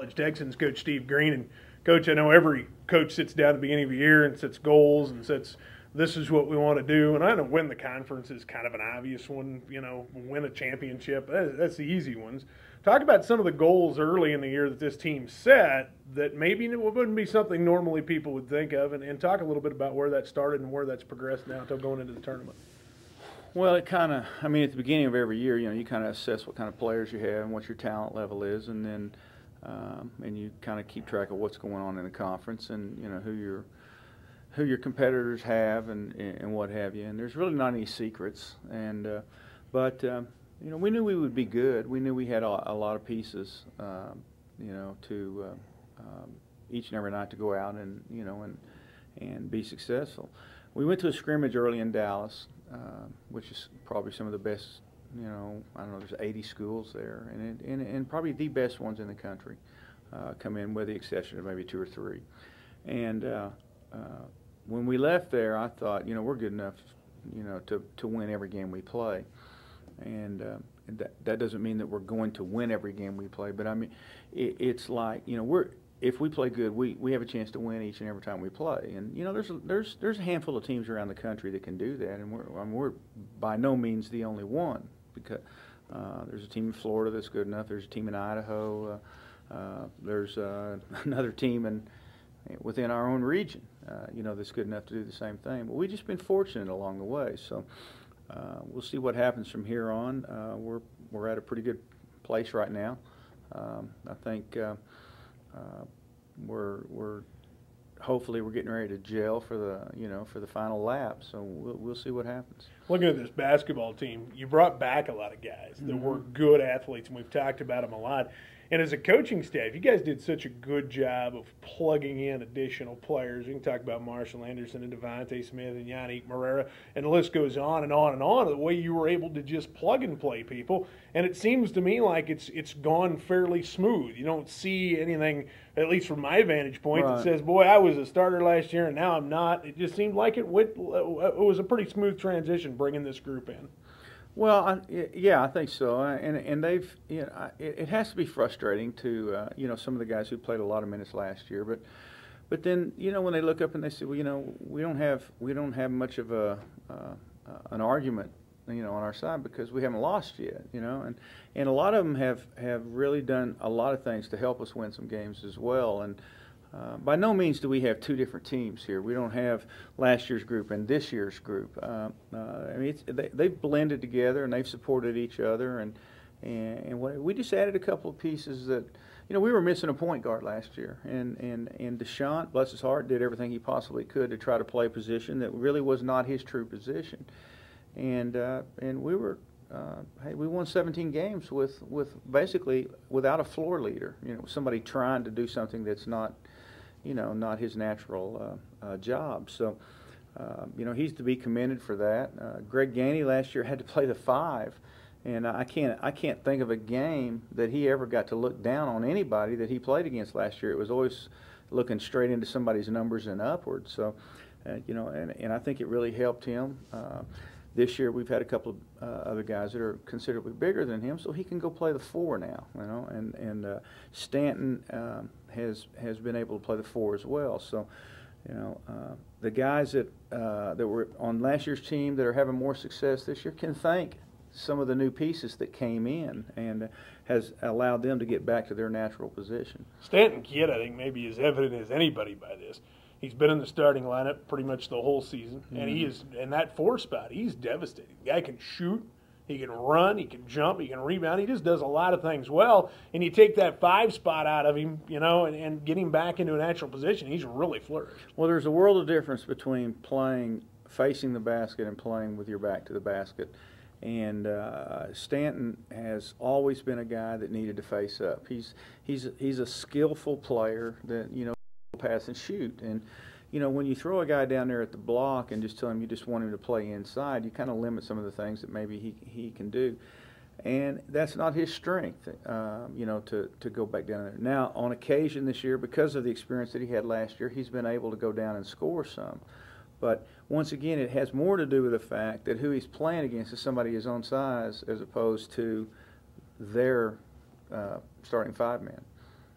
college. Texans coach Steve Green, and Coach, I know every coach sits down at the beginning of the year and sets goals and sets, this is what we want to do. And I know win the conference is kind of an obvious one, win a championship. That's the easy ones. Talk about some of the goals early in the year that this team set that maybe it wouldn't be something normally people would think of, and talk a little bit about where that started and where that's progressed now until going into the tournament. Well, it kind of, at the beginning of every year, you kind of assess what kind of players you have and what your talent level is, and then and you kind of keep track of what's going on in the conference and, who your competitors have and what have you. And there's really not any secrets. And but we knew we would be good. We knew we had a lot of pieces, to each and every night to go out and and be successful. We went to a scrimmage early in Dallas, which is probably some of the best. I don't know, there's 80 schools there, and probably the best ones in the country come in, with the exception of maybe 2 or 3. And when we left there, I thought, we're good enough, to win every game we play. And that doesn't mean that we're going to win every game we play, but it's like, if we play good, we have a chance to win each and every time we play. And there's a handful of teams around the country that can do that, and we're by no means the only one, because there's a team in Florida that's good enough. There's a team in Idaho. There's another team within our own region, that's good enough to do the same thing. But we've just been fortunate along the way. So we'll see what happens from here on. We're at a pretty good place right now. I think we're hopefully we're getting ready to gel for the final lap. So we'll see what happens. Looking at this basketball team, you brought back a lot of guys that were good athletes, and we've talked about them a lot. And as a coaching staff, you guys did such a good job of plugging in additional players. You can talk about Marshall Anderson and Devontae Smith and Yannick Morera, and the list goes on and on and on, the way you were able to just plug and play people. And it seems to me like it's gone fairly smooth. You don't see anything, at least from my vantage point, that says, boy, I was a starter last year and now I'm not. It just seemed like it was a pretty smooth transition bringing this group in. Well, yeah, I think so, and they've, it has to be frustrating to, some of the guys who played a lot of minutes last year, but then, when they look up and they say, well, we don't have much of an argument, on our side, because we haven't lost yet, and a lot of them have really done a lot of things to help us win some games as well. And by no means do we have 2 different teams here. We don't have last year's group and this year's group. They've blended together and they've supported each other, and we just added a couple of pieces that, we were missing a point guard last year, and Deshaun, bless his heart, did everything he possibly could to try to play a position that really was not his true position, and we were. We won 17 games with basically without a floor leader. Somebody trying to do something that's not, not his natural job. So, he's to be commended for that. Greg Gainey last year had to play the 5, and I can't think of a game that he ever got to look down on anybody that he played against last year. It was always looking straight into somebody's numbers and upwards. So, and I think it really helped him. This year we've had a couple of other guys that are considerably bigger than him, so he can go play the 4 now. And Stanton has been able to play the 4 as well. So, the guys that were on last year's team that are having more success this year can thank some of the new pieces that came in and has allowed them to get back to their natural position. Stanton Kidd, I think, maybe is evident as anybody by this. He's been in the starting lineup pretty much the whole season, and he is in that 4 spot. He's devastating. The guy can shoot, he can run, he can jump, he can rebound. He just does a lot of things well. And you take that 5 spot out of him, and get him back into a natural position. He's really flourished. Well, there's a world of difference between playing facing the basket and playing with your back to the basket. And Stanton has always been a guy that needed to face up. He's a skillful player that pass and shoot, and when you throw a guy down there at the block and just tell him you just want him to play inside, you kind of limit some of the things that maybe he can do, and that's not his strength. To go back down there. Now, on occasion this year, because of the experience that he had last year, he's been able to go down and score some. But once again, it has more to do with the fact that who he's playing against is somebody his own size as opposed to their starting 5-man.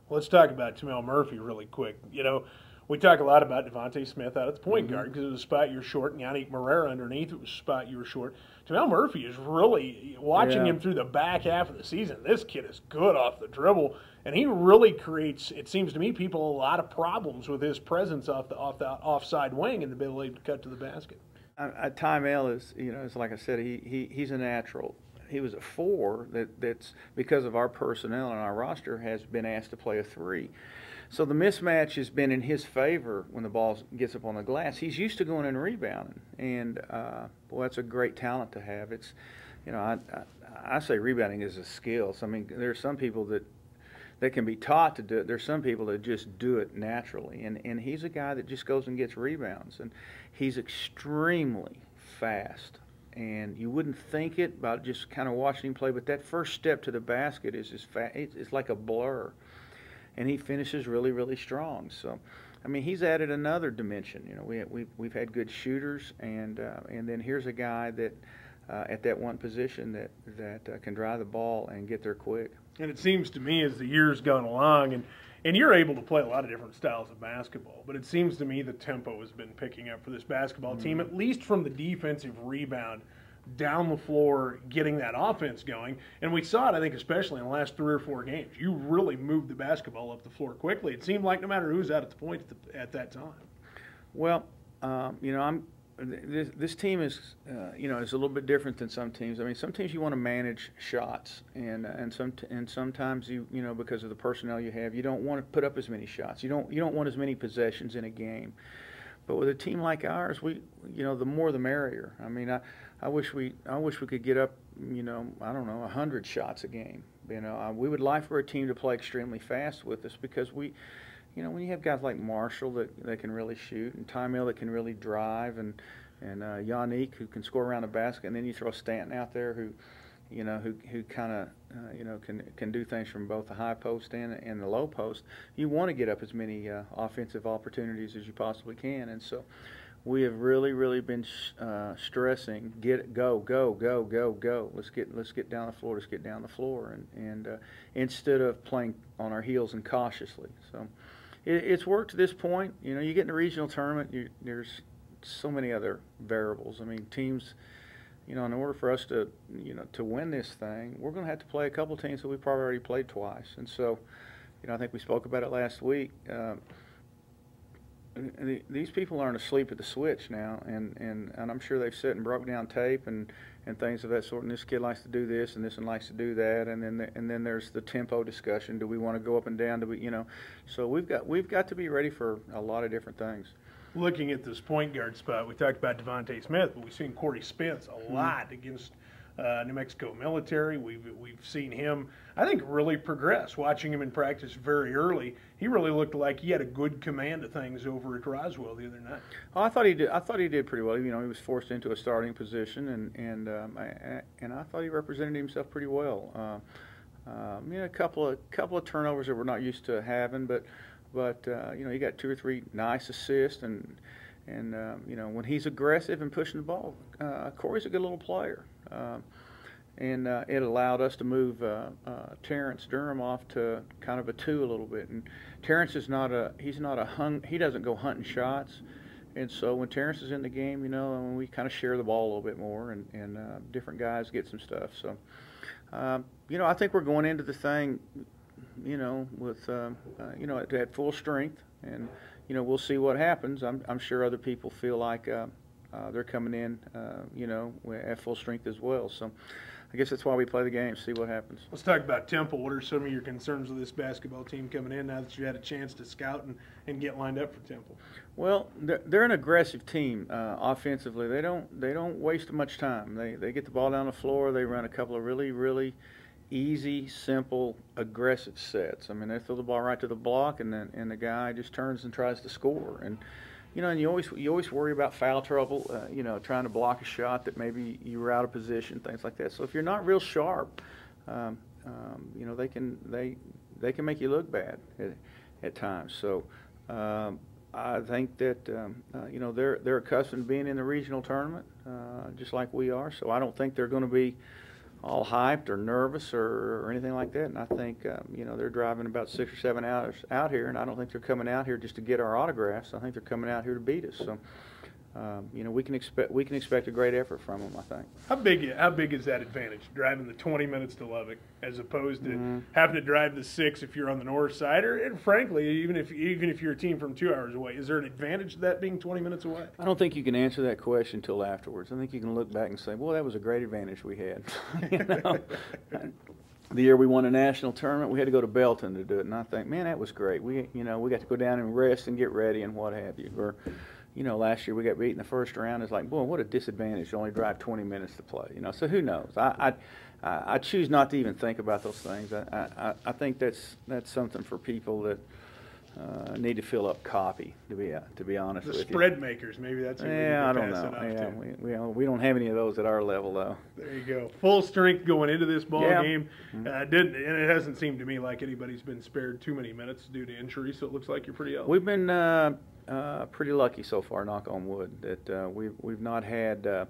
Let's talk about Tamel Murphy really quick. You know, we talk a lot about Devontae Smith out at the point guard because it was a spot you're short, and Yannick Morera underneath it was a spot you were short. Tamel Murphy is really, watching him through the back half of the season, this kid is good off the dribble, and he really creates, it seems to me, people a lot of problems with his presence off the offside wing and the ability to cut to the basket. Tamel is, is like I said, he's a natural. He was a 4 that's because of our personnel and our roster has been asked to play a 3. So the mismatch has been in his favor when the ball gets up on the glass. He's used to going and rebounding, and boy, that's a great talent to have. It's, I say rebounding is a skill. So, I mean, there are some people that can be taught to do it. There's some people that just do it naturally, and he's a guy that just goes and gets rebounds, and he's extremely fast. And you wouldn't think it about just kind of watching him play, but that first step to the basket is just it's like a blur. And he finishes really, really strong. So, I mean, he's added another dimension. We've had good shooters, and then here's a guy that at that one position that can drive the ball and get there quick. And it seems to me as the years gone along, and you're able to play a lot of different styles of basketball, but it seems to me the tempo has been picking up for this basketball team, at least from the defensive rebound down the floor, getting that offense going. And we saw it, I think, especially in the last 3 or 4 games. You really moved the basketball up the floor quickly. It seemed like no matter who's out at the point at that time. Well, this team is, is a little bit different than some teams. I mean, some teams you want to manage shots, and sometimes because of the personnel you have, you don't want to put up as many shots. You don't want as many possessions in a game. But with a team like ours, the more the merrier. I mean, I wish we could get up, 100 shots a game. We would like for a team to play extremely fast with us because when you have guys like Marshall that can really shoot, and Tamel that can really drive, and Yannick who can score around the basket, and then you throw Stanton out there who kind of can do things from both the high post and the low post. You want to get up as many offensive opportunities as you possibly can, and so we have really been stressing go. Let's get down the floor. Let's get down the floor, and instead of playing on our heels and cautiously. So it's worked to this point. You get in the regional tournament, there's so many other variables. I mean, teams. In order for us to win this thing, we're going to have to play a couple teams that we've probably already played twice. And so, I think we spoke about it last week. These people aren't asleep at the switch now, and I'm sure they've sat and broke down tape and things of that sort. And this kid likes to do this, and this one likes to do that, and then there's the tempo discussion. Do we want to go up and down? So we've got to be ready for a lot of different things. Looking at this point guard spot, we talked about Devontae Smith, but we've seen Corey Spence a lot against New Mexico Military. We've seen him, I think, really progress. Watching him in practice very early, he really looked like he had a good command of things over at Roswell the other night. Oh, I thought he did pretty well. He was forced into a starting position, and I thought he represented himself pretty well. A couple of turnovers that we're not used to having, but he got 2 or 3 nice assists, and when he's aggressive and pushing the ball, Corey's a good little player, and it allowed us to move Terrence Durham off to kind of a 2 a little bit. And Terrence is he doesn't go hunting shots, and so when Terrence is in the game, we kind of share the ball a little bit more, and different guys get some stuff. So I think we're going into the thing. With at full strength, and we'll see what happens. I'm sure other people feel like they're coming in, at full strength as well. So I guess that's why we play the game, see what happens. Let's talk about Temple. What are some of your concerns with this basketball team coming in now that you had a chance to scout and get lined up for Temple? Well, they're an aggressive team offensively. They don't waste much time. They get the ball down the floor. They run a couple of really easy, simple, aggressive sets. I mean, they throw the ball right to the block, and the guy just turns and tries to score. And and you always worry about foul trouble. Trying to block a shot that maybe you were out of position, things like that. So if you're not real sharp, they can make you look bad at times. So I think that they're accustomed to being in the regional tournament, just like we are. So I don't think they're going to be all hyped or nervous or anything like that. And I think they're driving about 6 or 7 hours out here, and I don't think they're coming out here just to get our autographs. I think they're coming out here to beat us. So. We can expect a great effort from them, I think. How big is that advantage, driving the 20 minutes to Lubbock as opposed to having to drive the 6 if you're on the north side, or and frankly, even if you're a team from 2 hours away? Is there an advantage to that being 20 minutes away? I don't think you can answer that question until afterwards. I think you can look back and say, well, that was a great advantage we had. The year we won a national tournament, we had to go to Belton to do it, and I think, man, that was great. We got to go down and rest and get ready and what have you. Or, last year we got beat in the first round. It's like, boy, what a disadvantage to only drive 20 minutes to play. So who knows? I choose not to even think about those things. I think that's something for people that need to fill up copy. To be honest with you, the spread makers, maybe that's who I don't know. Yeah, we don't have any of those at our level though. There you go. Full strength going into this ball game. And it hasn't seemed to me like anybody's been spared too many minutes due to injury. So it looks like you're pretty healthy. We've been pretty lucky so far, knock on wood, that we've not had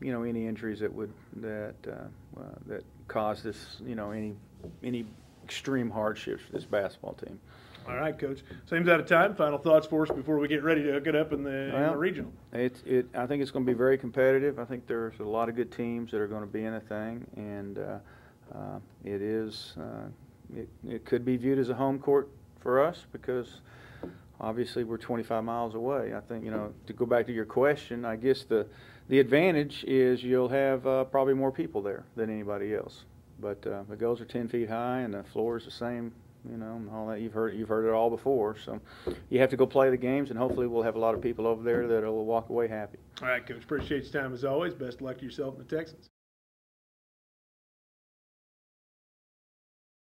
any injuries that caused us any extreme hardships for this basketball team. All right, Coach. Seems out of time. Final thoughts for us before we get ready to hook it up in the regional. I think it's going to be very competitive. I think there's a lot of good teams that are going to be in the thing, and it could be viewed as a home court for us because obviously we're 25 miles away. I think to go back to your question, I guess the advantage is you'll have probably more people there than anybody else. But the goals are 10 feet high and the floor is the same. And all that you've heard it all before. So you have to go play the games, and hopefully we'll have a lot of people over there that will walk away happy. All right, Coach. Appreciate your time as always. Best of luck to yourself and the Texans.